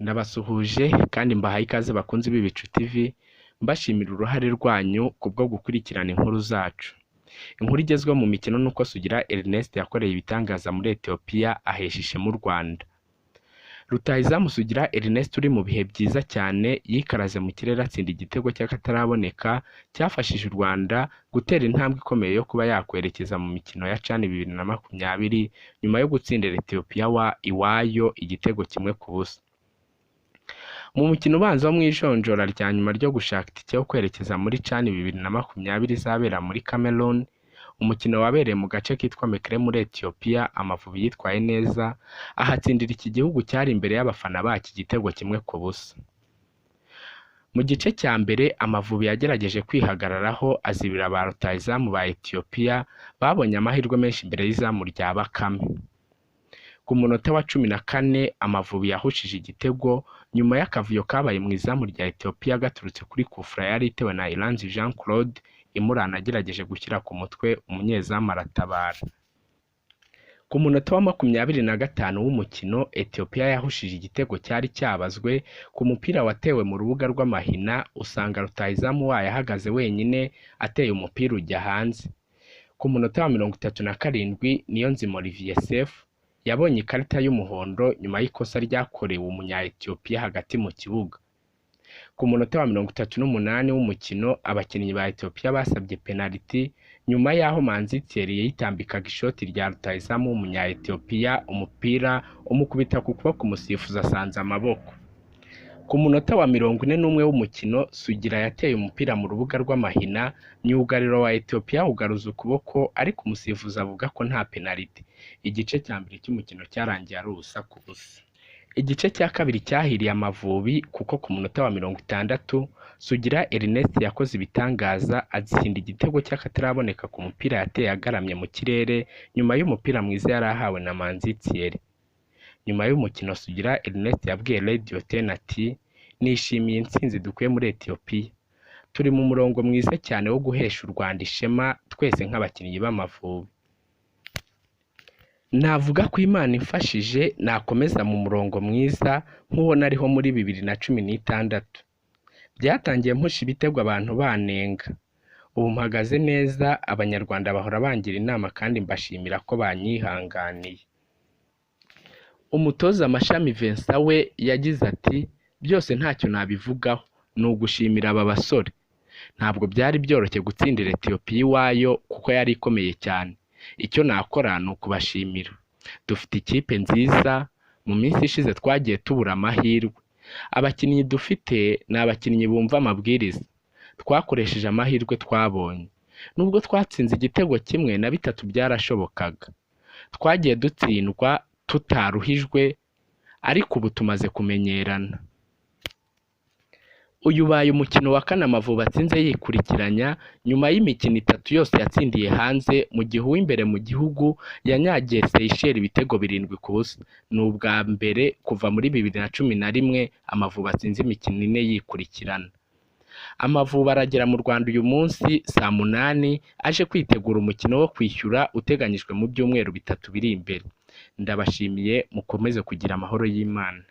Ndabasuhuje kandi mbahaye ikaze bakunzi b'Ibicu TV, mbashimira uruhare rwanyu kubwo gukurikirana inkuru zacu. Inkuru igezweho mu mikino nuko Sugira Ernest yakoreye ibitangaza muri Ethiopia ahesha ishema u Rwanda. Rutahizamu Sugira Ernest uri mu bihe byiza cyane yikaraze mu kirere atsinda igitego cy'akataraboneka cyafashije u Rwanda gutera intambwe ikomeye yo kuba yakwerekeza mu mikino ya CHAN 2020 nyuma yo gutsindira Ethiopia iwayo igitego kimwe ku busa. Mu mukino ubanza wo mu ijonjora rya nyuma ryo gushaka itike yo kwerekeza muri CHAN 2020 izabera muri Cameroon, umukino wabereye mu gace kitwa Mekele muri Ethiopia, Amavubi yitwaye neza ahatsindira iki gihugu cyari imbere y'abafana baki igitego kimwe ku busa. Mu gice cya mbere Amavubi yagerageje kwihagararaho azibira ba rutahizamu ba Ethiopia babonye amahirwe menshi imbere y'izamu rya Bakame. Ku munota wa 14 Amavubi yahushije igitego nyuma y'akavuyo kabaye mu izamu rya Ethiopia gaturutse kuri kufra yari itewe na Iranzi Jean Claude imurana agerageje gushyira ku mutwe umunyezamu aratabara. Ku munota wa 25 w'umukino Ethiopia yahushije igitego cyari cyabazwe ku mupira watewe mu rubuga rw'amahina, usanga rutahizamu wayo ahagaze wenyine ateye umupira ujya hanze. Ku munota wa 37 Niyonzima Olivier Sefu yabonye ikarita y'umuhondo nyuma y'ikosa ryakorewe umunya Ethiopia hagati mu kibuga. Ku munota wa 38 w'umukino abakinnyi ba Ethiopia basabye penalty nyuma y'aho Manzitseri yitambikaga ishoti rya rutahizamu w'umunya Ethiopia, umupira umukubita ku kuboko umusifuzi asanze amaboko. Ku munota wa 41 w'umukino Sugira yateye umupira mu rubuga rw'amahina, myugariro wa Ethiopia ugaruza ukuboko ariko umusifuzi avuga ko nta penalty. Igice cya mbere cy'umukino cyarangiye ari ubusa ku busa. Igice cya kabiri cyahiriye Amavubi kuko ku munota wa 60 Sugira Ernest yakoze ibitangaza atsinda igitego cy'akataraboneka ku mupira yateye agaramye mu kirere nyuma y'umupira mwiza yari ahawe na Manzitseri. Nyuma y'umukino Sugira Ernest yabwiye Radio 10 ati nishimiye intsinzi dukuye muri Ethiopia. Turi mu murongo mwiza cyane wo guhesha u Rwanda ishema twese nk'abakinnyi b'Amavubi. Navuga ko Imana imfashije nakomeza mu murongo mwiza nk'uwo nariho muri 2016. Byatangiye mpusha ibitego abantu banenga. Ubu mpagaze neza, abanyarwanda bahora bangira inama kandi mbashimira ko banyihanganiye. Umutoza Mashami Vincent we yagize ati byose ntacyo nabivugaho, ni ugushimira aba basore. Ntabwo byari byoroshye gutsindira Ethiopia iwayo kuko yari ikomeye cyane. Icyo nakora ni ukubashimira. Dufite ikipe nziza, mu minsi ishize twagiye tubura amahirwe. Abakinnyi dufite ni abakinnyi bumva amabwiriza. Twakoresheje amahirwe twabonye. Nubwo twatsinze igitego kimwe na bitatu byarashobokaga. Twagiye dutsindwa tutaruhijwe ariko ubu tumaze kumenyerana. Uyu baye umukino wa kane Amavubi atsinze yikurikiranya nyuma y'imikino 3 yose yatsindiye hanze, mu gihe uw'imbere mu gihugu yanyagiye Seychelles ibitego 7 ku busa. Ni ubwa mbere kuva muri 2011 Amavubi atsinze imikino 4 yikurikirana. Amavubi aragera mu Rwanda uyu munsi saa 8 aje kwitegura umukino wo kwishyura uteganyijwe mu byumweru 3 biri imbere. Ndabashimiye, mukomeze kugira amahoro y'Imana.